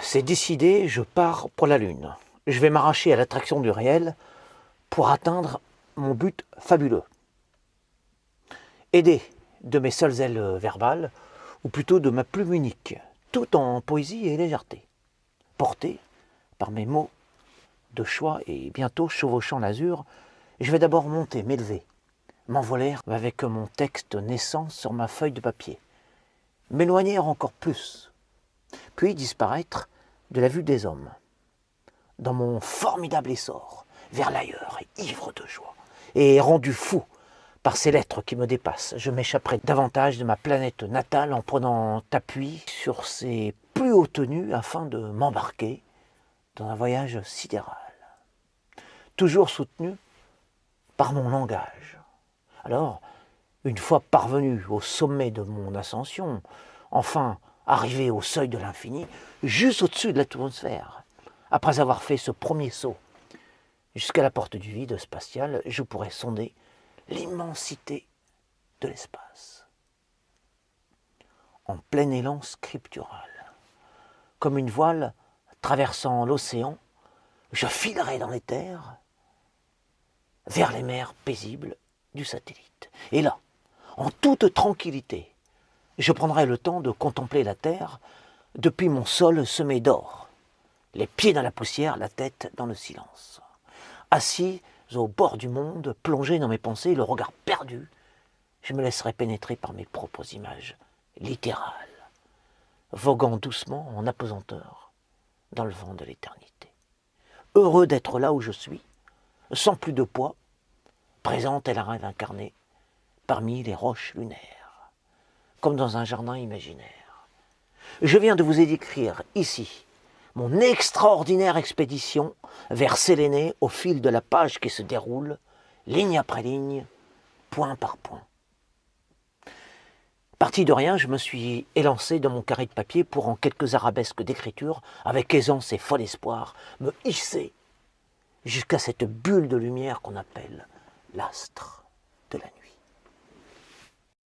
C'est décidé, je pars pour la Lune. Je vais m'arracher à l'attraction du réel pour atteindre mon but fabuleux. Aidé de mes seules ailes verbales, ou plutôt de ma plume unique, tout en poésie et légèreté. Porté par mes mots de choix et bientôt chevauchant l'azur, je vais d'abord monter, m'élever, m'envoler avec mon texte naissant sur ma feuille de papier, m'éloigner encore plus, puis disparaître de la vue des hommes, dans mon formidable essor vers l'ailleurs, ivre de joie, et rendu fou par ces lettres qui me dépassent. Je m'échapperai davantage de ma planète natale en prenant appui sur ses plus hauts tenues afin de m'embarquer dans un voyage sidéral, toujours soutenu par mon langage. Alors, une fois parvenu au sommet de mon ascension, enfin arrivé au seuil de l'infini, juste au-dessus de l'atmosphère, après avoir fait ce premier saut jusqu'à la porte du vide spatial, je pourrais sonder l'immensité de l'espace. En plein élan scriptural, comme une voile traversant l'océan, je filerai dans les terres vers les mers paisibles du satellite. Et là, en toute tranquillité, je prendrai le temps de contempler la terre depuis mon sol semé d'or, les pieds dans la poussière, la tête dans le silence. Assis au bord du monde, plongé dans mes pensées, le regard perdu, je me laisserai pénétrer par mes propres images littérales, voguant doucement en apesanteur dans le vent de l'éternité. Heureux d'être là où je suis, sans plus de poids, présent tel un rêve incarné parmi les roches lunaires, comme dans un jardin imaginaire. Je viens de vous écrire ici mon extraordinaire expédition vers Séléné au fil de la page qui se déroule, ligne après ligne, point par point. Parti de rien, je me suis élancé dans mon carré de papier pour, en quelques arabesques d'écriture, avec aisance et fol espoir, me hisser jusqu'à cette bulle de lumière qu'on appelle l'astre de la nuit.